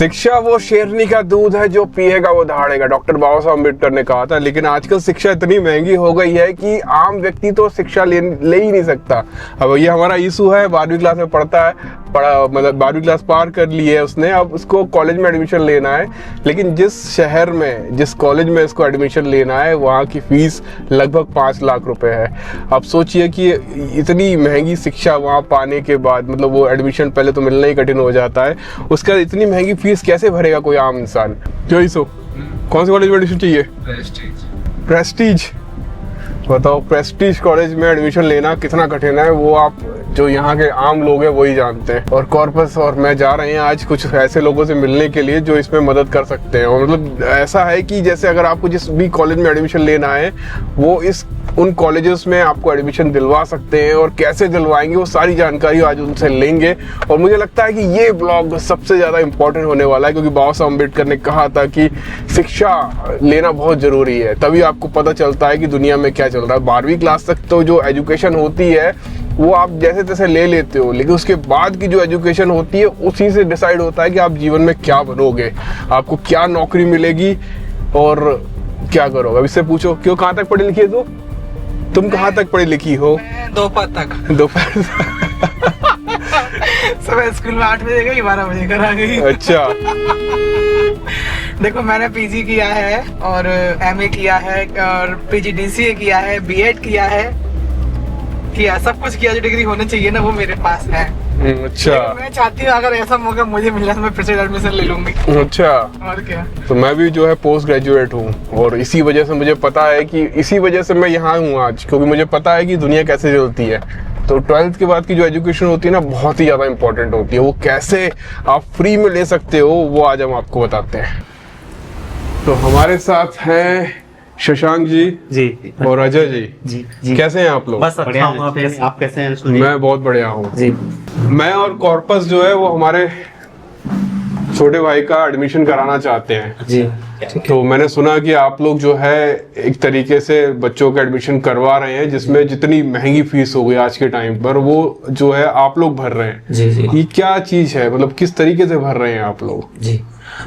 शिक्षा वो शेरनी का दूध है, जो पिएगा वो दहाड़ेगा, डॉक्टर बाबा साहब अम्बेडकर ने कहा था। लेकिन आजकल शिक्षा इतनी महंगी हो गई है कि आम व्यक्ति तो शिक्षा ले ही नहीं सकता। अब ये हमारा इशू है, 12वीं क्लास में मतलब 12वीं क्लास पार कर ली है उसने, अब उसको कॉलेज में एडमिशन लेना है। लेकिन जिस शहर में, जिस कॉलेज में इसको एडमिशन लेना है, वहाँ की फीस लगभग 5 लाख रुपए है। अब सोचिए कि इतनी महंगी शिक्षा वहाँ पाने के बाद, मतलब वो एडमिशन पहले तो मिलना ही कठिन हो जाता है, उसका इतनी महंगी फीस कैसे भरेगा कोई आम इंसान। क्यों ही सो, कौन से कॉलेज में एडमिशन चाहिए? प्रेस्टीज। बताओ, प्रेस्टीज कॉलेज में एडमिशन लेना कितना कठिन है, वो आप जो यहाँ के आम लोग हैं वही जानते हैं। और कॉर्पस और मैं जा रहे हैं आज कुछ ऐसे लोगों से मिलने के लिए जो इसमें मदद कर सकते हैं। और मतलब ऐसा है कि जैसे अगर आपको जिस भी कॉलेज में एडमिशन लेना है, वो उन कॉलेजेस में आपको एडमिशन दिलवा सकते हैं, और कैसे दिलवाएंगे वो सारी जानकारी आज उनसे लेंगे। और मुझे लगता है कि ये ब्लॉग सबसे ज़्यादा इम्पोर्टेंट होने वाला है, क्योंकि बाबा साहब अम्बेडकर ने कहा था कि शिक्षा लेना बहुत ज़रूरी है, तभी आपको पता चलता है कि दुनिया में क्या चल रहा है। 12वीं क्लास तक तो जो एजुकेशन होती है वो आप जैसे तैसे ले लेते हो, लेकिन उसके बाद की जो एजुकेशन होती है उसी से डिसाइड होता है कि आप जीवन में क्या बनोगे, आपको क्या नौकरी मिलेगी और क्या करोगे। अब इससे पूछो, क्यों, कहाँ तक पढ़ी लिखी है तू? तुम कहाँ तक पढ़ी लिखी हो? दोपहर तक। दोपहर सुबह स्कूल में 8 बजे गई, 12 बजे घर आ गई। अच्छा। देखो, मैंने पीजी किया है और एमए किया है और पीजीडीसीए किया है, बीएड किया सब कुछ किया। जो डिग्री होनी चाहिए ना, वो मेरे पास है। अच्छा। मैं चाहती हूँ अगर ऐसा मौका मुझे मिल जाए तो मैं फिर से एडमिशन ले लूंगी। अच्छा। और क्या। तो मैं भी जो है पोस्ट ग्रेजुएट हूँ, और इसी वजह से मुझे पता है कि इसी वजह से मैं यहाँ हूँ आज, क्योंकि मुझे पता है कि दुनिया कैसे चलती है। तो 12th के बाद की जो एजुकेशन होती है ना, बहुत ही ज़्यादा इंपॉर्टेंट होती है। वो कैसे आप फ्री में ले सकते हो, वो आज हम आपको बताते हैं। तो हमारे साथ हैं शशांक जी और अजय जी। कैसे हैं आप लोग? बस बढ़िया। आप कैसे हैं? मैं बहुत बढ़िया हूँ जी। मैं और कॉर्पस जो है वो हमारे छोटे भाई का एडमिशन कराना चाहते हैं जी। तो मैंने सुना कि आप लोग जो है एक तरीके से बच्चों का एडमिशन करवा रहे हैं, जिसमें जितनी महंगी फीस हो गई आज के टाइम पर, वो जो है आप लोग भर रहे हैं। जी। ये क्या चीज है, मतलब किस तरीके से भर रहे हैं आप लोग? जी,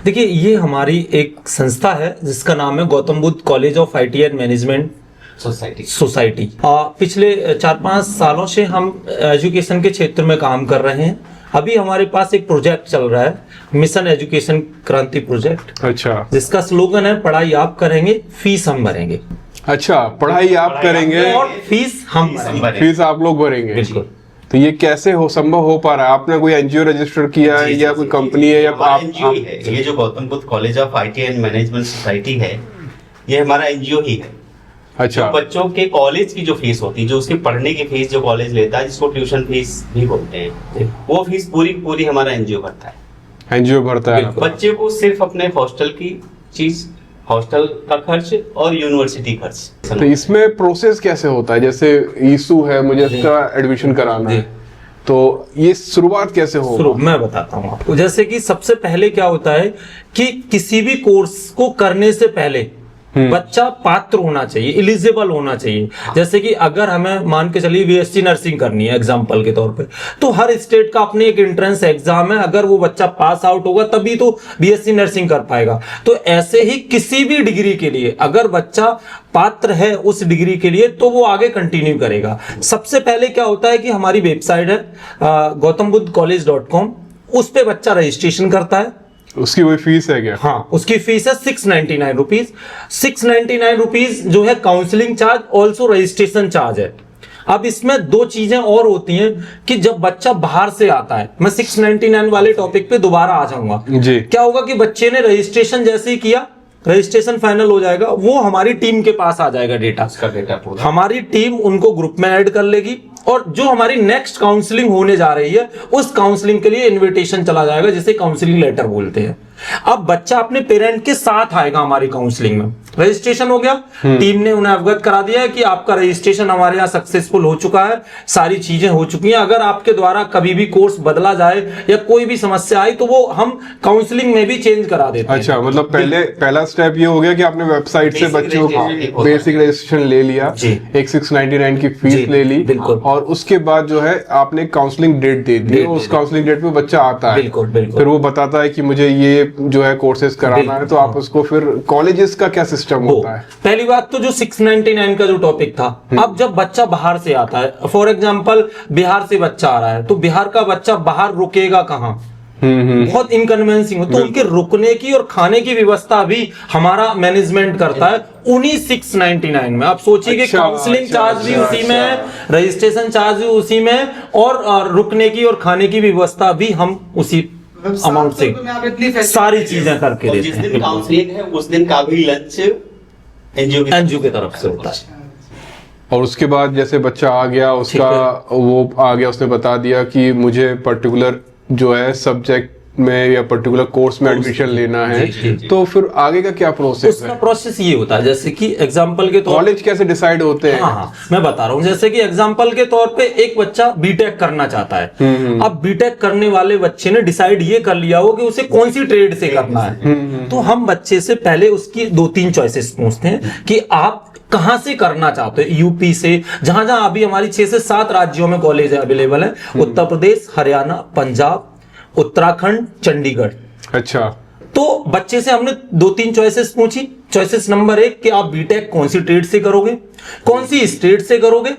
देखिए, ये हमारी एक संस्था है जिसका नाम है Gautam Buddha college of IT and management society. पिछले 4-5 सालों से हम एजुकेशन के क्षेत्र में काम कर रहे हैं। अभी हमारे पास एक प्रोजेक्ट चल रहा है, मिशन एजुकेशन क्रांति प्रोजेक्ट। अच्छा। जिसका स्लोगन है, पढ़ाई आप करेंगे, फीस हम भरेंगे। अच्छा, पढ़ाई आप करेंगे और फीस हम भरेंगे। फीस आप लोग भरेंगे। बिल्कुल। तो ये कैसे संभव हो पा रहा है? आपने कोई एनजीओ रजिस्टर किया है या कोई कंपनी है या आप है? ये जो Gautam Buddha college of IT and management society है, ये हमारा एनजीओ ही है। अच्छा। जो बच्चों के कॉलेज की जो फीस होती है, जो उसकी पढ़ने की फीस जो कॉलेज लेता है, जिसको ट्यूशन फीस भी बोलते हैं, वो फीस पूरी हमारा एनजीओ भरता है। एनजीओ भरता है। बच्चे को सिर्फ अपने हॉस्टल की चीज, हॉस्टल का खर्च और यूनिवर्सिटी खर्च। तो इसमें प्रोसेस कैसे होता है? जैसे ईसू है, मुझे इसका एडमिशन कराना है, तो ये शुरुआत कैसे हो? मैं बताता हूँ आपको। जैसे कि सबसे पहले क्या होता है कि किसी भी कोर्स को करने से पहले बच्चा पात्र होना चाहिए, एलिजिबल होना चाहिए। जैसे कि अगर हमें मान के चलिए बीएससी नर्सिंग करनी है एग्जांपल के तौर पे, तो हर स्टेट का अपने एक एंट्रेंस एग्जाम है। अगर वो बच्चा पास आउट होगा तभी तो बीएससी नर्सिंग कर पाएगा। तो ऐसे ही किसी भी डिग्री के लिए अगर बच्चा पात्र है उस डिग्री के लिए, तो वो आगे कंटिन्यू करेगा। सबसे पहले क्या होता है कि हमारी वेबसाइट है gautambuddhacollege.com, उस पे बच्चा रजिस्ट्रेशन करता है। उसकी कोई फीस है क्या? हाँ, उसकी फीस है 699 रुपीज। 699 रुपीज जो है counselling charge, also registration charge है। अब इसमें 2 चीजें और होती हैं कि जब बच्चा बाहर से आता है, मैं 699 वाले टॉपिक पे दोबारा आ जाऊंगा जी। क्या होगा कि बच्चे ने रजिस्ट्रेशन जैसे ही किया, रजिस्ट्रेशन फाइनल हो जाएगा, वो हमारी टीम के पास आ जाएगा डेटा। पूरा हमारी टीम उनको ग्रुप में ऐड कर लेगी, और जो हमारी नेक्स्ट काउंसलिंग होने जा रही है उस काउंसलिंग के लिए इनविटेशन चला जाएगा, जिसे काउंसलिंग लेटर बोलते हैं। अब बच्चा अपने पेरेंट के साथ आएगा हमारी काउंसलिंग में। रजिस्ट्रेशन हो गया, टीम ने उन्हें अवगत करा दिया है कि आपका रजिस्ट्रेशन हमारे यहाँ सक्सेसफुल हो चुका है, सारी चीजें हो चुकी हैं। अगर आपके द्वारा कभी भी कोर्स बदला जाए या कोई भी समस्या आई तो वो हम काउंसलिंग में भी चेंज करा देते हैं। अच्छा, मतलब पहला स्टेप ये हो गया कि आपने वेबसाइट से बच्चों का बेसिक रजिस्ट्रेशन ले लिया, एक 699 की फीस ले ली, बिल्कुल। और उसके बाद जो है आपने काउंसलिंग डेट दे दी, उस काउंसलिंग डेट पे बच्चा आता है, बिल्कुल बिल्कुल, फिर वो बताता है कि मुझे ये जो है कोर्सेज कराना है, तो आप उसको फिर कॉलेजेस का क्या सिस्टम होता है? पहली बात तो जो 699 का जो टॉपिक था, अब जब बच्चा बाहर से आता है, फॉर एग्जांपल बिहार से बच्चा आ रहा है, तो बिहार का बच्चा बाहर रुकेगा कहाँ? बहुत इनकन्वीनियंसिंग हो, तो उनके रुकने की और खाने की व्यवस्था भी हमारा मैनेजमेंट करता है उन्हीं 699 में। आप सोचिए कि अच्छा, काउंसलिंग अच्छा, चार्ज भी अच्छा, उसी में है, रजिस्ट्रेशन चार्ज भी उसी में है, और रुकने की और खाने की व्यवस्था भी हम उसी अमाउंट से सारी चीजें करके और देते जिस हैं। दिन काउंसलिंग है उस दिन का भी लंच एनजीओ की तरफ से होता है। और उसके बाद जैसे बच्चा आ गया, उसका वो आ गया, उसने बता दिया कि मुझे पर्टिकुलर जो है सब्जेक्ट में या पर्टिकुलर कोर्स में एडमिशन लेना है, तो फिर आगे का क्या प्रोसेस उसका है? प्रोसेस ये होता है, जैसे कि एग्जांपल के तौर कॉलेज कैसे डिसाइड होते हैं? हाँ, मैं बता रहा हूँ। जैसे कि एग्जांपल के तौर पे एक बच्चा बीटेक करना चाहता है, अब बीटेक करने वाले बच्चे ने डिसाइड ये कर लिया हो कि उसे कौन सी ट्रेड से करना है, तो हम बच्चे से पहले उसकी 2-3 चॉइसेस पूछते हैं कि आप कहां से करना चाहते हो। यूपी से, जहां जहां अभी हमारी 6 से 7 राज्यों में कॉलेज अवेलेबल है, उत्तर प्रदेश, हरियाणा, पंजाब, उत्तराखंड, चंडीगढ़। अच्छा, तो बच्चे से हमने 2-3 चॉइसेस पूछी। चॉइसेस नंबर 1 कि आप बीटेक कौन सी ट्रेड से करोगे, कौन सी स्टेट से करोगे।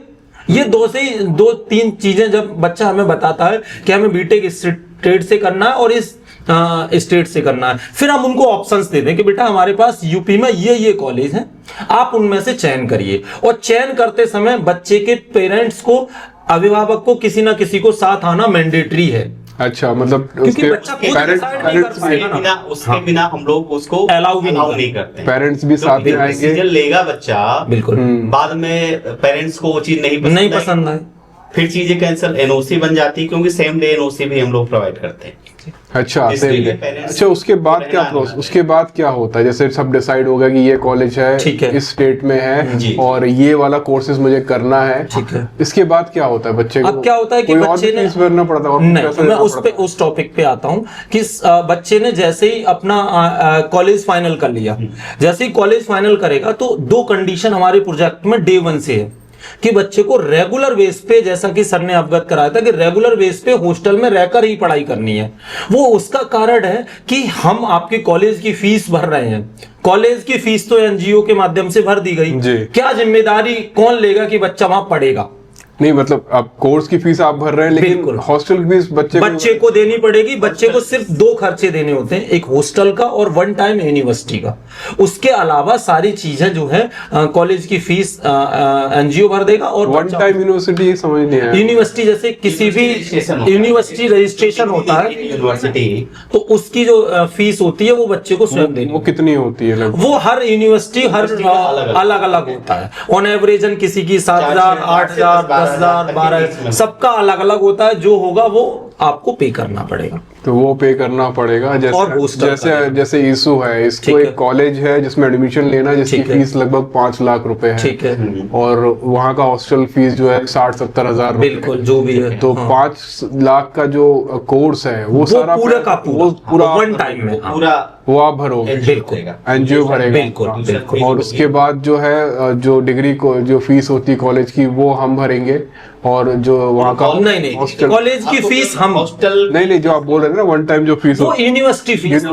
ये 2-3 चीजें जब बच्चा हमें बताता है कि हमें बीटेक इस स्टेट से करना है और इस स्टेट से करना है, फिर हम उनको ऑप्शंस देते हैं कि बेटा हमारे पास यूपी में ये कॉलेज हैं, आप उनमें से चयन करिए। और चयन करते समय बच्चे के पेरेंट्स को, अभिभावक को किसी ना किसी को साथ आना मैंडेटरी है। अच्छा, मतलब क्योंकि बच्चा खुद decide नहीं कर पाएगा ना। उसके बिना हम लोग उसको Allow भी नहीं करते। पेरेंट्स भी साथ में आएंगे, डिसीजन लेगा बच्चा, बिल्कुल, बाद में पेरेंट्स को वो चीज नहीं पसंद आए, फिर चीजें कैंसिल, एनओसी बन जाती है, क्योंकि सेम डे एनओसी भी हम लोग प्रोवाइड करते हैं। अच्छा, इसलिए same day। parents अच्छा, उसके बाद क्या परिणाम प्रोसेस, है। उसके बाद क्या होता है? जैसे सब डिसाइड होगा कि ये कॉलेज है, ठीक है, इस स्टेट में है जी। और ये वाला कोर्सेज मुझे करना है, ठीक है। इसके बाद क्या होता है बच्चे को? अब क्या होता है कि कोई और बच्चे भी ने फीस भरना पड़ता है और नहीं, पैसा मैं देना उस पे पड़ता है? उस टॉपिक पे आता हूं कि बच्चे ने जैसे ही अपना कॉलेज फाइनल कर लिया, जैसे ही कॉलेज फाइनल करेगा तो 2 कंडीशन हमारे प्रोजेक्ट में डे 1 से है कि बच्चे को रेगुलर बेस पे, जैसा कि सर ने अवगत कराया था कि रेगुलर बेस पे हॉस्टल में रहकर ही पढ़ाई करनी है। वो उसका कारण है कि हम आपके कॉलेज की फीस भर रहे हैं, कॉलेज की फीस तो एनजीओ के माध्यम से भर दी गई, क्या जिम्मेदारी कौन लेगा कि बच्चा वहां पढ़ेगा? नहीं, मतलब आप कोर्स की फीस आप भर रहे हैं, लेकिन हॉस्टल की फीस बच्चे को देनी पड़ेगी। बच्चे को सिर्फ 2 खर्चे देने होते हैं, एक हॉस्टल का और 1 टाइम यूनिवर्सिटी का। उसके अलावा सारी चीजें जो है कॉलेज की फीस एनजीओ भर देगा। और 1 टाइम यूनिवर्सिटी समझ नहीं आया। यूनिवर्सिटी जैसे किसी भी यूनिवर्सिटी रजिस्ट्रेशन होता है, यूनिवर्सिटी, तो उसकी जो फीस होती है वो बच्चे को स्वयं देनी। वो कितनी होती है लगभग? वो हर यूनिवर्सिटी अलग अलग होता है। ऑन एवरेजन किसी की 7,000, 8,000, 10,000, 12,000, सबका अलग अलग होता है। जो होगा वो आपको पे करना पड़ेगा, तो वो पे करना पड़ेगा। और जैसे hostel जैसे का जैसे ईसू है, इसको ठीक एक है। कॉलेज है जिसमें एडमिशन लेना है, जिसकी ठीक है। फीस लगभग 5 लाख रुपए है, ठीक है, और वहाँ का हॉस्टल फीस जो है 60-70 हजार रुपए। बिल्कुल, जो भी है। तो हाँ। 5 लाख का जो कोर्स है वो सारा पूरा का वो पूरा 1 टाइम में, हाँ। पूरा वो आप भरोगे, बिल्कुल, एनजीओ भरेगा। बिल्कुल, बिल्कुल। और उसके बाद जो है जो डिग्री को जो फीस होती है कॉलेज की वो हम भरेंगे, और जो वहाँ का नहीं, हॉस्टल, कॉलेज की फीस हम, हॉस्टल नहीं जो आप बोल रहे थे ना 1 टाइम जो फीस वो university fees,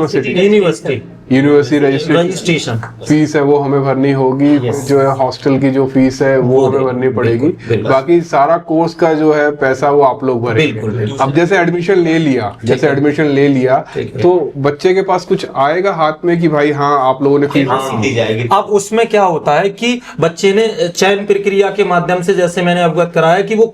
university registration fees है वो हमें भरनी होगी। जो है हॉस्टल की जो फीस है वो हमें भरनी पड़ेगी। बाकी सारा कोर्स का जो है पैसा वो आप लोग भरेंगे। अब जैसे एडमिशन ले लिया तो बच्चे के पास कुछ आएगा हाथ में कि भाई हाँ आप लोगों ने फीस दी जाएगी। अब उसमें क्या होता है कि बच्चे ने चयन प्रक्रिया के माध्यम से, जैसे मैंने अवगत कराया कि वो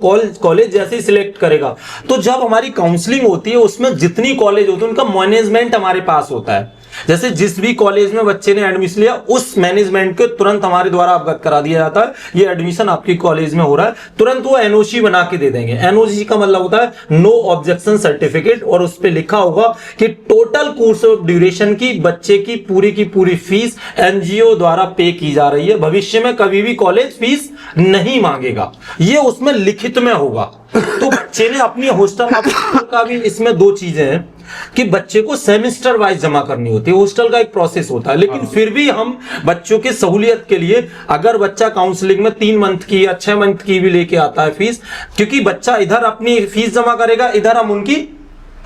कॉलेज जैसे ही सिलेक्ट करेगा, तो जब हमारी काउंसलिंग होती है उसमें जितनी कॉलेज होती है उनका मैनेजमेंट हमारे पास होता है। जैसे जिस भी कॉलेज में बच्चे ने एडमिशन लिया उस मैनेजमेंट को तुरंत हमारे द्वारा अवगत करा दिया जाता है, ये एडमिशन आपकी कॉलेज में हो रहा है, तुरंत वो एनओसी बना के दे देंगे। एनओसी का मतलब होता है नो ऑब्जेक्शन सर्टिफिकेट, और उस पे लिखा होगा कि टोटल कोर्स ऑफ ड्यूरेशन की बच्चे की पूरी फीस एनजीओ द्वारा पे की जा रही है, भविष्य में कभी भी कॉलेज फीस नहीं मांगेगा, ये उसमें लिखित में होगा। तो बच्चे ने अपनी हॉस्टल का भी इसमें दो चीजें हैं कि बच्चे को सेमेस्टर वाइज जमा करनी होती है, हॉस्टल का एक प्रोसेस होता है, लेकिन फिर भी हम बच्चों की सहूलियत के लिए अगर बच्चा काउंसलिंग में 3 मंथ की या 6 मंथ की भी लेके आता है फीस, क्योंकि बच्चा इधर अपनी फीस जमा करेगा, इधर हम उनकी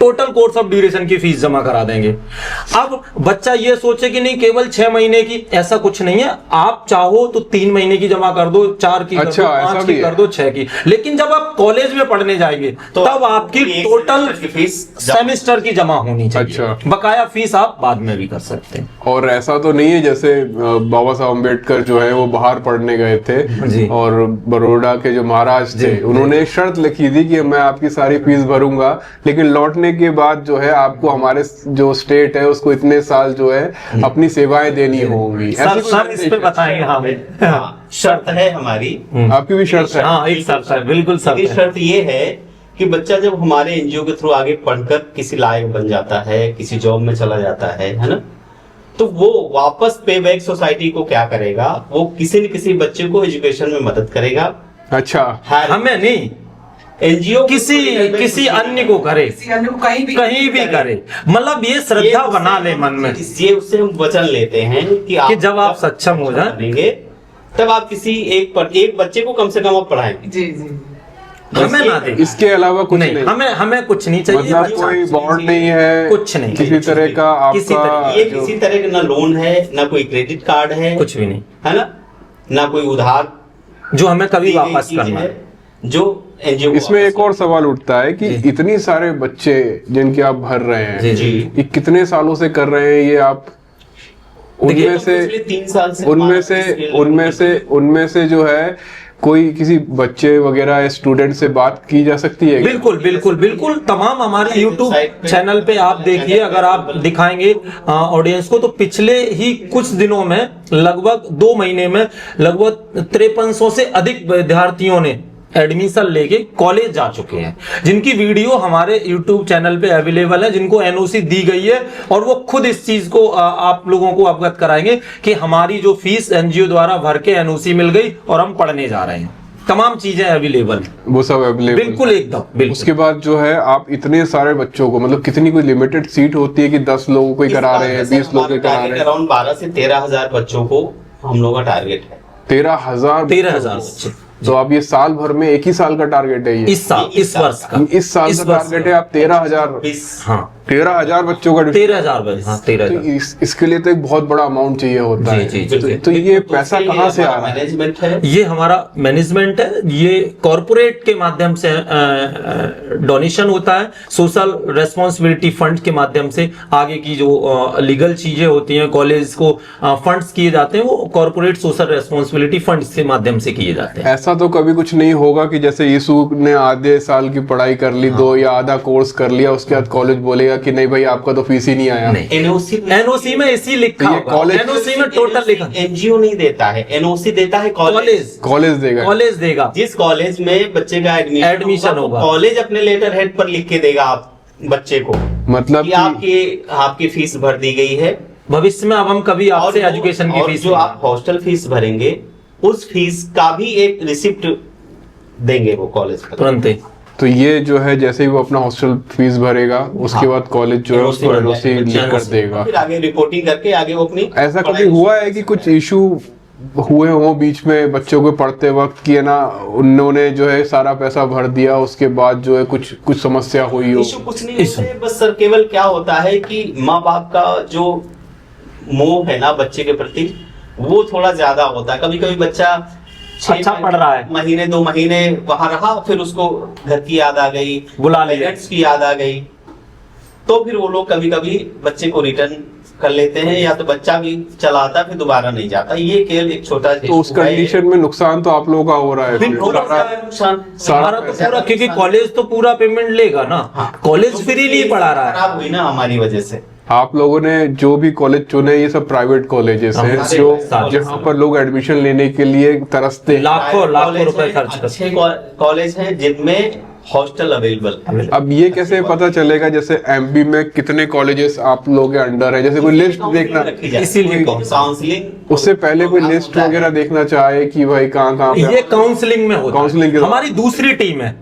टोटल कोर्स ऑफ ड्यूरेशन की फीस जमा करा देंगे। अब बच्चा ये सोचे कि नहीं केवल 6 महीने की, ऐसा कुछ नहीं है, आप चाहो तो 3 महीने की जमा कर दो, 4 की कर दो, 5 की कर दो, 6 की, लेकिन जब आप कॉलेज में पढ़ने जाएंगे तो तब आपकी टोटल फीस सेमेस्टर की जमा होनी चाहिए। अच्छा। बकाया फीस आप बाद में भी कर सकते हैं। और ऐसा तो नहीं है जैसे बाबा साहब अम्बेडकर जो है वो बाहर पढ़ने गए थे जी। और बड़ौदा के जो महाराज थे उन्होंने एक शर्त लिखी थी कि मैं आपकी सारी फीस भरूंगा, लेकिन लौटने के बाद जो है आपको हमारे जो स्टेट है उसको इतने साल जो है अपनी सेवाएं देनी होंगी। सर इस पे बताएंगे हमें। हाँ, शर्त है हमारी। आपकी भी शर्त है? हाँ, एक शर्त है, बिल्कुल शर्त है। शर्त ये है कि बच्चा जब हमारे एनजीओ के थ्रू आगे पढ़कर किसी लायक बन जाता है, किसी जॉब में चला जाता है ना, तो वो वापस पे बैक सोसाइटी को क्या करेगा, वो किसी न किसी बच्चे को एजुकेशन में मदद करेगा। अच्छा, हमें नहीं, एनजीओ किसी अन्य को करे, कहीं भी करे, मतलब ये श्रद्धा बना ले मन में, ये उससे हम वचन लेते हैं कि जब आप सक्षम हो जाएंगे तब आप किसी एक बच्चे को कम से कम आप पढ़ाएंगे। जी जी, हमें ना दे, इसके अलावा कुछ नहीं। हमें कुछ नहीं चाहिए, मतलब कोई बॉन्ड नहीं है, कुछ नहीं, किसी तरह का आपका ये किसी तरह का ना लोन है, ना कोई क्रेडिट कार्ड है, कुछ भी नहीं है ना कोई उधार जो हमें कभी वापस करना है, जो एनजीओ। इसमें एक और सवाल उठता है कि इतनी सारे बच्चे जिनके आप भर रहे हैं, ये कितने सालों से कर रहे हैं ये आप? उनमें से 3 साल से उनमें से जो है कोई किसी बच्चे वगैरह स्टूडेंट से बात की जा सकती है? बिल्कुल तमाम हमारे YouTube चैनल पे आप देखिए, अगर आप दिखाएंगे ऑडियंस को तो पिछले ही कुछ दिनों में लगभग 2 महीने में लगभग 5300 से अधिक विद्यार्थियों ने एडमिशन लेके कॉलेज जा चुके हैं, जिनकी वीडियो हमारे YouTube चैनल पे अवेलेबल है, जिनको एनओसी दी गई है, और वो खुद इस चीज को आप लोगों को अवगत कराएंगे कि हमारी जो फीस एनजीओ द्वारा भर के एनओसी मिल गई और हम पढ़ने जा रहे हैं। तमाम चीजें अवेलेबल, वो सब अवेलेबल, बिल्कुल एकदम। उसके बाद जो है आप इतने सारे बच्चों को, मतलब कितनी कोई लिमिटेड सीट होती है कि 10 लोगों को ही करा रहे हैं, 20 लोगों को करा रहे हैं? अराउंड 12 से 13,000 बच्चों को हम लोग का टारगेट है। 13,000 बच्चे। तो आप ये साल भर में एक ही साल का टारगेट है ये? इस वर्ष का इस साल का टारगेट है आप 13,000? हाँ, 13,000 बच्चों का 13,000। हाँ, 13,000। तो इसके लिए तो एक बहुत बड़ा अमाउंट चाहिए होता है। जी। तो ये पैसा कहाँ से आ रहा है? मैनेजमेंट है, ये हमारा मैनेजमेंट है, ये कॉरपोरेट के माध्यम से डोनेशन होता है, सोशल रेस्पॉन्सिबिलिटी फंड के माध्यम से आगे की जो लीगल चीजें होती हैं, कॉलेज को फंड्स किए जाते हैं, वो कॉरपोरेट सोशल रेस्पॉन्सिबिलिटी फंड के माध्यम से किए जाते हैं। ऐसा तो कभी कुछ नहीं होगा कि जैसे यीशु ने आधे साल की पढ़ाई कर ली, 2 या आधा कोर्स कर लिया, उसके बाद कॉलेज बोलेगा कि नहीं भाई आपका तो फीस ही नहीं आया? एनओसी में इसी लिखा ये कॉलेज, एनओसी में टोटल लिखा, एनजीओ नहीं देता है, एनओसी देता है कॉलेज देगा। जिस कॉलेज में बच्चे का एडमिशन होगा, कॉलेज अपने लेटर हेड पर लिख के देगा आप बच्चे को, मतलब कि आपकी फीस भर दी गई है। भविष्य में अब हम कभी आपसे एजुकेशन की फीस, जो आप हॉस्टल फीस भरेंगे उस फीस का भी एक रिसिप्ट देंगे वो कॉलेज तुरंत। तो ये जो है जैसे ही वो अपना हॉस्टल फीस भरेगा उसके बाद कॉलेज जो है उसको एनओसी लिख कर देगा, फिर आगे रिपोर्टिंग करके आगे वो अपनी। ऐसा कभी हुआ है कि कुछ इशू हुए हो बीच में बच्चों को पढ़ते वक्त कि है ना उन्होंने जो है सारा पैसा भर दिया, उसके बाद जो है कुछ समस्या हुई हो? इशू कुछ नहीं होते, बस सर केवल क्या होता है कि माँ बाप का जो मोह है ना बच्चे के प्रति वो थोड़ा ज्यादा होता है। कभी कभी बच्चा अच्छा पढ़ रहा है, महीने 2 महीने वहां रहा, फिर उसको घर की याद आ गई, बुला लिया, पेरेंट्स की याद आ गई, तो फिर वो लोग कभी कभी बच्चे को रिटर्न कर लेते हैं, या तो बच्चा भी चला आता फिर दोबारा नहीं जाता। ये केवल एक छोटा, तो उस कंडीशन में नुकसान तो आप लोगों का हो रहा है नुकसान हमारा तो पूरा, क्योंकि कॉलेज तो पूरा पेमेंट लेगा ना, कॉलेज फ्री नहीं पढ़ा रहा है। खराब हुई ना हमारी वजह से, आप लोगों ने जो भी कॉलेज चुने ये सब प्राइवेट कॉलेजेस हैं सारे- जो सारे- जहाँ पर लोग एडमिशन लेने के लिए तरसते हैं। लाखों कॉलेज रुपए हैं, खर्च करते अच्छे कॉलेज हैं जिनमें हॉस्टल अवेलेबल है। अब ये कैसे पता चलेगा जैसे एमपी में कितने कॉलेजेस आप लोगों के अंडर है, जैसे कोई लिस्ट देखना, इसीलिए काउंसलिंग उससे पहले कोई लिस्ट वगैरह देखना चाहे कि भाई कहाँ कहाँ ये पे काउंसलिंग में होता काउंसलिंग के है। दौरान। हमारी दूसरी टीम है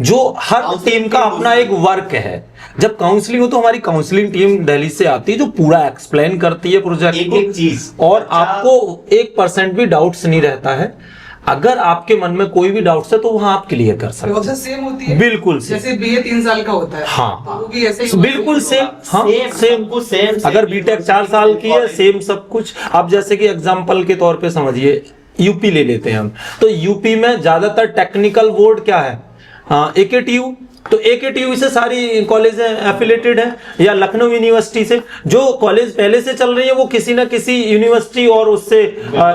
जो हर काउंसलिंग टीम का की अपना एक वर्क है। जब काउंसलिंग हो तो हमारी काउंसलिंग टीम दिल्ली से आती है जो पूरा एक्सप्लेन करती है प्रोजेक्ट को, एक चीज और आपको 1% भी डाउट्स नहीं रहता है। अगर आपके मन में कोई भी डाउट्स है तो वहां आप क्लियर कर सकते प्रोसेस सेम होती है, बिल्कुल same। जैसे बीए 3 साल का होता है, हाँ। तो वो भी ऐसे ही बिल्कुल सेम। हाँ सेम सबको सेम अगर बीटेक 4 साल की है सेम सब कुछ। आप जैसे कि एग्जांपल के तौर पे समझिए यूपी ले लेते हैं हम, तो यूपी में ज्यादातर टेक्निकल बोर्ड क्या है, एकेटीयू, तो एकेटीयू से सारी कॉलेज एफिलेटेड है, या लखनऊ यूनिवर्सिटी से जो कॉलेज पहले से चल रही है वो किसी ना किसी यूनिवर्सिटी और उससे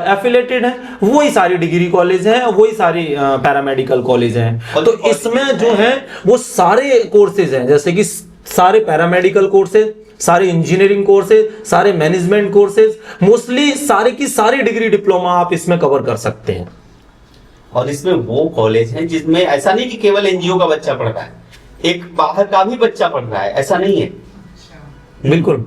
एफिलेटेड है, वही सारी डिग्री कॉलेज हैं, वही सारी पैरामेडिकल कॉलेज हैं। तो इसमें जो है वो सारे कोर्सेज हैं, जैसे कि सारे पैरामेडिकल कोर्सेज, सारे इंजीनियरिंग कोर्सेज, सारे मैनेजमेंट कोर्सेज, मोस्टली सारे की सारी डिग्री डिप्लोमा आप इसमें कवर कर सकते हैं। और इसमें वो कॉलेज है जिसमें ऐसा नहीं कि केवल एनजीओ का बच्चा पढ़ रहा है, एक बाहर का भी बच्चा पढ़ रहा है, ऐसा नहीं है। बिल्कुल,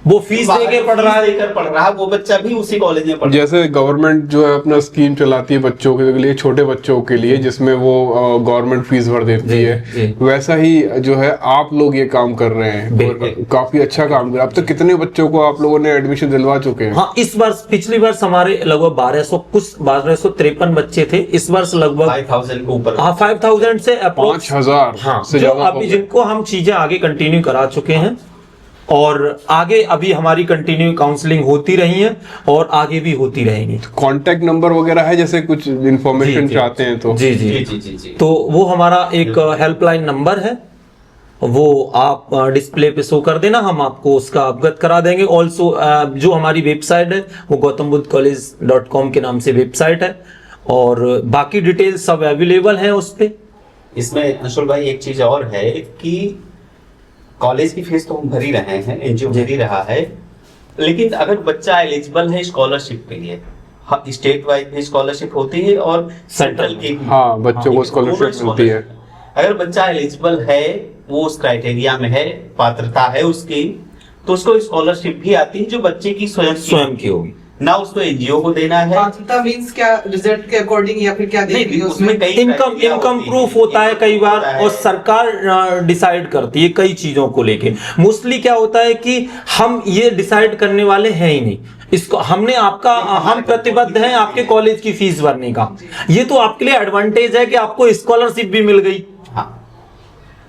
वो फीस देके पढ़ रहा है, देकर पढ़ रहा है, वो बच्चा भी उसी कॉलेज में पढ़ रहा है। जैसे गवर्नमेंट जो है अपना स्कीम चलाती है बच्चों के लिए, छोटे बच्चों के लिए, जिसमें वो गवर्नमेंट फीस भर देती जी, है, जी। वैसा ही जो है आप लोग ये काम कर रहे हैं बिल्कुल। और काफी अच्छा काम कर रहे हैं। अब तक कितने बच्चों को आप लोगों ने एडमिशन दिलवा चुके हैं? हाँ इस वर्ष, पिछली वर्ष हमारे लगभग 1253 बच्चे थे, इस वर्ष लगभग 5000 के ऊपर। हाँ 5000 से approx 5000 हाँ, से जो ज्यादा अभी जिनको हम चीजें आगे कंटिन्यू करा चुके हैं, और आगे अभी हमारी कंटिन्यू काउंसलिंग होती रही है और आगे भी होती रहेंगी। कांटेक्ट नंबर वगैरह है, जैसे कुछ इन्फॉर्मेशन जी, चाहते हैं तो? जी जी जी जी जी जी। तो वो हमारा एक हेल्पलाइन नंबर है, वो आप डिस्प्ले पे शो कर देना, हम आपको उसका अवगत करा देंगे। ऑल्सो जो हमारी वेबसाइट है वो gautambuddhacollege.com के नाम से वेबसाइट है, और बाकी डिटेल्स सब अवेलेबल हैं उस पे। इसमें अंशुल भाई एक चीज और है कि कॉलेज की फीस तो हम भर ही रहे हैं, एनजीओ भर ही रहा है, लेकिन अगर बच्चा एलिजिबल है स्कॉलरशिप के लिए, स्टेट वाइज भी स्कॉलरशिप होती है और सेंट्रल की भी। हाँ, बच्चों को स्कॉलरशिप मिलती है। अगर बच्चा एलिजिबल है, वो उस क्राइटेरिया में है, पात्रता है उसकी, तो उसको स्कॉलरशिप भी आती है जो बच्चे की स्वयं की होगी, ना उसको एनजीओ को देना है। पात्रता मींस क्या, रिजल्ट के अकॉर्डिंग या फिर क्या देगी नहीं, उसमें कई इनकम criteria इनकम होती प्रूफ है। होता है कई बार, होता है। और सरकार डिसाइड करती है कई चीजों को लेके। मोस्टली क्या होता है कि हम ये डिसाइड करने वाले हैं ही नहीं, इसको हमने आपका, हम प्रतिबद्ध हैं आपके कॉलेज की फीस भरने का। ये तो आपके लिए एडवांटेज है कि आपको स्कॉलरशिप भी मिल गई। हाँ।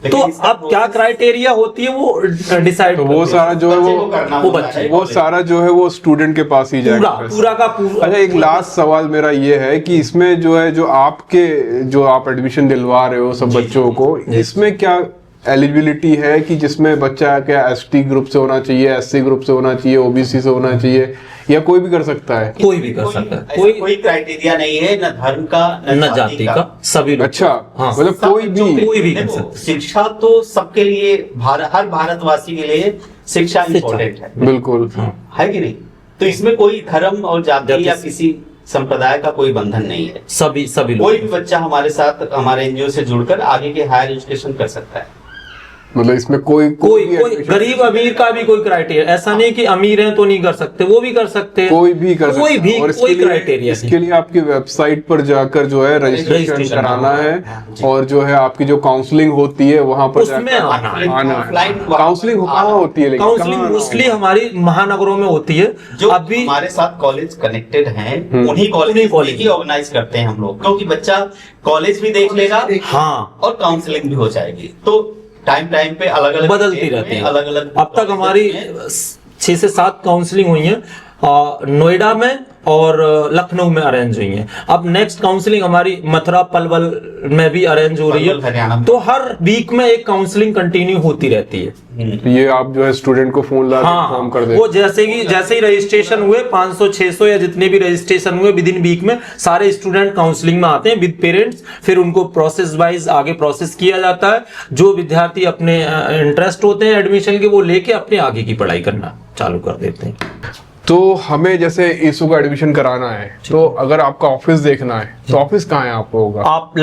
तो अब क्या क्राइटेरिया होती है वो डिसाइड, तो वो सारा जो है वो बच्चे सारा जो है वो स्टूडेंट के पास ही जाएगा पैसा। पूरा का पूरा। अच्छा, एक लास्ट सवाल मेरा ये है कि इसमें जो है, जो आप एडमिशन दिलवा रहे हो सब बच्चों को, इसमें क्या एलिजिबिलिटी है कि जिसमें बच्चा क्या एसटी ग्रुप से होना चाहिए, एससी ग्रुप से होना चाहिए, ओबीसी से होना चाहिए, या कोई भी कर सकता है? कोई भी कर सकता है, कोई क्राइटेरिया नहीं है, न धर्म का न जाति का, सभी लोग। अच्छा, हाँ, मतलब कोई भी कर देखो, सकता है। शिक्षा तो सबके लिए, हर भारतवासी के लिए शिक्षा इम्पोर्टेंट है, बिल्कुल। है कि नहीं? तो इसमें कोई धर्म और जाति या किसी संप्रदाय का कोई बंधन नहीं है। सभी लोग, कोई भी बच्चा हमारे साथ, हमारे एनजीओ से जुड़कर आगे के हायर एजुकेशन कर सकता है। मतलब इसमें कोई कोई भी कोई admission- गरीब अमीर का भी कोई क्राइटेरिया, ऐसा नहीं कि अमीर हैं तो नहीं कर सकते, वो भी कर सकते हैं, कोई भी कर सकता कोई है। भी और इसके कोई लिए- क्राइटेरिया इसके लिए आपकी वेबसाइट पर जाकर जो है रजिस्ट्रेशन रजिस्ट्रेशन कराना है, जी। और जो है आपकी जो काउंसलिंग होती है वहां पर उसमें जाकर आना है। आना है। काउंसलिंग कहाँ होती है? लेकिन काउंसलिंग कहाँ आना मोस्टली होगा? हमारी महानगरों में होती है। जो अभी हमारे साथ कॉलेज कनेक्टेड हैं, उन्हीं उन्हीं कॉलेज कॉलेज ही ऑर्गेनाइज करते हैं हम लोग, क्योंकि बच्चा कॉलेज भी देख लेगा हाँ और काउंसलिंग भी हो जाएगी। तो टाइम पे अलग अलग बदलती रहती है। अलग अलग अब तक हमारी 6 से 7 काउंसलिंग हुई है, नोएडा में और लखनऊ में अरेंज हुई हैं। अब नेक्स्ट काउंसलिंग हमारी मथुरा पलवल में भी अरेंज हो रही पलवल, हरियाणा है। में। तो हर वीक में एक काउंसलिंग कंटिन्यू होती रहती है। ये आप जो है स्टूडेंट को फोन ला इन्फॉर्म कर वो देते जैसे ही रजिस्ट्रेशन हुए 500 600 या जितने भी रजिस्ट्रेशन हुए विद इन वीक में सारे स्टूडेंट काउंसलिंग में आते हैं विद पेरेंट्स। फिर उनको प्रोसेस वाइज आगे प्रोसेस किया जाता है। जो विद्यार्थी अपने इंटरेस्ट होते हैं एडमिशन के वो लेके अपने आगे की पढ़ाई करना चालू कर देते हैं। तो हमें जैसे ईसू का एडमिशन कराना है तो अगर आपका ऑफिस देखना है तो ऑफिस कहाँ है आपको होगा? आप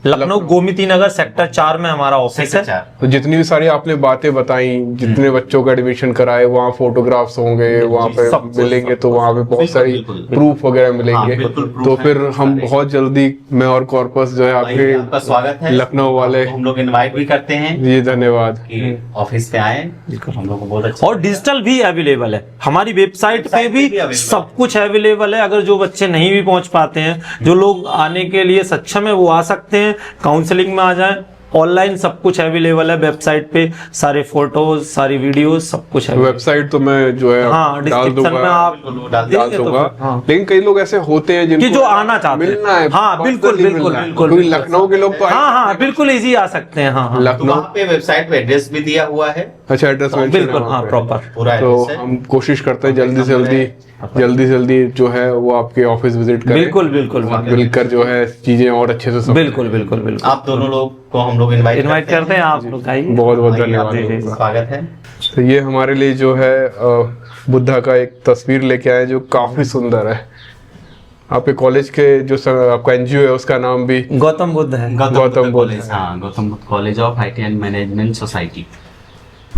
लखनऊ गोमती नगर सेक्टर 4 में हमारा ऑफिस है। तो जितनी भी सारी आपने बातें बताई, जितने बच्चों का एडमिशन कराए, वहाँ फोटोग्राफ्स होंगे, वहाँ पे सब कुछ, मिलेंगे, सब तो वहाँ पे बहुत सारी बिल्कुल। प्रूफ वगैरह हाँ, मिलेंगे। बिल्कुल proof तो है, फिर हम सारे। बहुत जल्दी मैं और कॉर्पस जो है भाई, आपका स्वागत है लखनऊ वाले आपको हम लोग इनवाइट भी करते हैं जी धन्यवाद। कि ऑफिस पे आए, हम लोग को बहुत अच्छा और डिजिटल भी अवेलेबल है हमारी वेबसाइट पे वेबसाइट भी पे भी available सब कुछ अवेलेबल है। अगर जो बच्चे नहीं भी पहुंच पाते हैं, जो लोग आने के लिए सक्षम है वो आ सकते हैं, काउंसलिंग में आ जाएं। ऑनलाइन सब कुछ अवेलेबल है वेबसाइट पे, सारे फोटोज सारी वीडियोस सब कुछ है। वेबसाइट तो मैं जो है हाँ डाल डिस्क्रिप्शन में दूंगा, आप बिल्कुल डाल डाल देंगे तो दूंगा। फिर, हाँ। लेकिन कई लोग ऐसे होते हैं कि जिनको जो आना चाहते हैं। मिलना है, हाँ, बिल्कुल, personally बिल्कुल, मिलना है। बिल्कुल, क्योंकि बिल्कुल। लखनऊ के लोग तो हाँ बिल्कुल इजी आ सकते हैं। हाँ तो लखनऊ वहाँ पे वेबसाइट पे एड्रेस भी दिया हुआ है, अच्छा एड्रेस मेंशन है बिल्कुल वहाँ हाँ पे। प्रॉपर। पूरा तो एड्रेस है। हम कोशिश करते हैं जल्दी से जल्दी जो है वो आपके ऑफिस विजिट करें, बिल्कुल बिल्कुल मिलकर जो है चीजें और अच्छे से समझें। बिल्कुल बिल्कुल बिल्कुल आप दोनों लोग को हम लोग इनवाइट करते हैं। आप लोग आइए। बहुत बहुत आइए, धन्यवाद। आप स्वागत है। तो ये हमारे लिए जो है बुद्धा का एक तस्वीर लेके आए जो काफी सुंदर है। आपके कॉलेज के जो आपका एनजीओ है उसका नाम भी गौतम बुद्ध है। गौतम बुद्ध कॉलेज, हाँ Gautam Buddha college of IT and management society.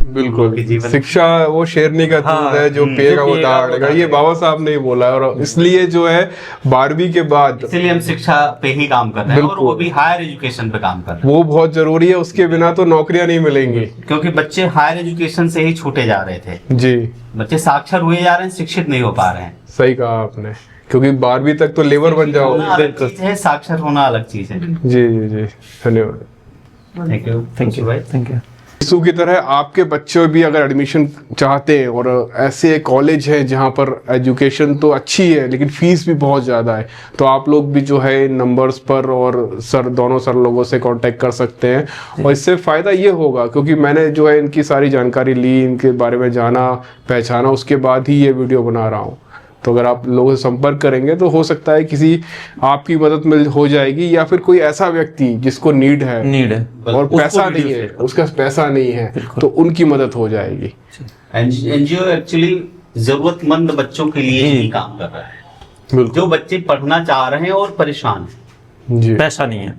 बिल्कुल। के जीवन- शिक्षा वो शेरनी का दूध है जो पिएगा वो दहाड़ेगा, ये बाबा साहब ने ही बोला है। और इसलिए जो है 12वीं के बाद इसीलिए हम शिक्षा पे ही काम कर रहे हैं और बिल्कुल। वो भी हायर एजुकेशन पे काम कर रहे हैं, वो बहुत जरूरी है, उसके बिना तो नौकरियां नहीं मिलेंगी। क्योंकि बच्चे हायर एजुकेशन से ही छूटे जा रहे थे। जी बच्चे साक्षर हुए जा रहे हैं, शिक्षित नहीं हो पा रहे हैं। सही कहा आपने, क्योंकि 12वीं तक तो लेबर बन जाओ। होना अलग चीज है, साक्षर होना अलग चीज है। जी जी जी धन्यवाद। थैंक यू भाई। Thank you. यीशु की तरह आपके बच्चे भी अगर एडमिशन चाहते हैं और ऐसे कॉलेज है जहाँ पर एजुकेशन तो अच्छी है लेकिन फीस भी बहुत ज़्यादा है, तो आप लोग भी जो है नंबर्स पर और दोनों सर लोगों से कांटेक्ट कर सकते हैं। और इससे फ़ायदा ये होगा क्योंकि मैंने जो है इनकी सारी जानकारी ली, इनके बारे में जाना पहचाना, उसके बाद ही ये वीडियो बना रहा हूँ। तो अगर आप लोगों से संपर्क करेंगे तो हो सकता है किसी आपकी मदद मिल हो जाएगी, या फिर कोई ऐसा व्यक्ति जिसको नीड है और उसको पैसा वीडियो नहीं है, शेयर करो। उसका पैसा नहीं है, तो उनकी मदद हो जाएगी। एनजीओ एक्चुअली जरूरतमंद बच्चों के लिए ही काम कर रहा है। बिल्कुल जो बच्चे पढ़ना चाह रहे हैं और परेशान हैं, जी। पैसा नहीं है।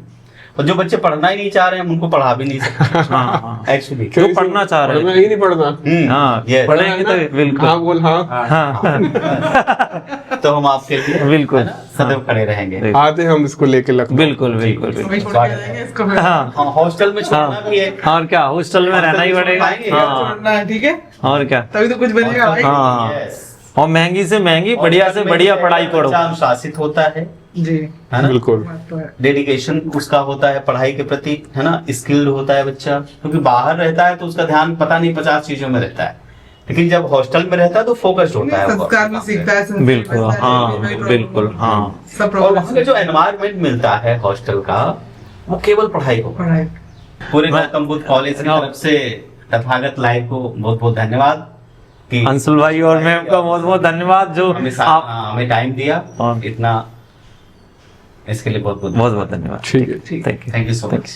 और जो बच्चे पढ़ना ही नहीं चाह रहे हैं हम उनको पढ़ा भी नहीं सकते हाँ एक्चुअली। जो पढ़ना चाह रहे हैं। मैं ही नहीं पढ़ना। हाँ yes। पढ़ेंगे तो बिल्कुल। हाँ बोल हाँ। हाँ तो हम आपके लिए बिल्कुल। है ना, सदैव खड़े रहेंगे। आते हैं हम इसको लेके लखनऊ। बिल्कुल बिल्कुल बिल्कुल। वही छोड़ के जाएंगे इसको फिर। हाँ हाँ, हॉस्टल में छोड़ना भी है। और क्या हॉस्टल में रहना ही पड़ेगा। पाएंगे, हाँ छोड़ना है, ठीक है, और क्या। तभी तो कुछ बनेगा भाई। हाँ Yes। और महंगी से महंगी बढ़िया से बढ़िया पढ़ाई पढ़ो। बच्चा अनुशासित होता है जी, ना, बिल्कुल बात तो है। डेडिकेशन उसका होता है पढ़ाई के प्रति, है ना, स्किल्ड होता है बच्चा। क्योंकि बाहर रहता है तो उसका ध्यान पता नहीं 50 चीजों में रहता है, लेकिन जब हॉस्टल में रहता है तो फोकस्ड होता है वो संस्कार में अपने सीखता है, संस्कार बिल्कुल में सीखता है, हाँ वही problem बिल्कुल हाँ। सब और प्रॉब्लम वहाँ का जो एनवायरनमेंट मिलता है हॉस्टल का वो केवल पढ़ाई हो। पढ़ाई। पूरे गौतम बुद्ध कॉलेज की तरफ से तथागत लाइव को बहुत बहुत धन्यवाद कि अंशुल भाई और मैम का बहुत बहुत धन्यवाद जो आप हमें टाइम दिया हाँ। इतना, इसके लिए बहुत बहुत बहुत बहुत धन्यवाद। ठीक है। Thank you. Thank you so much.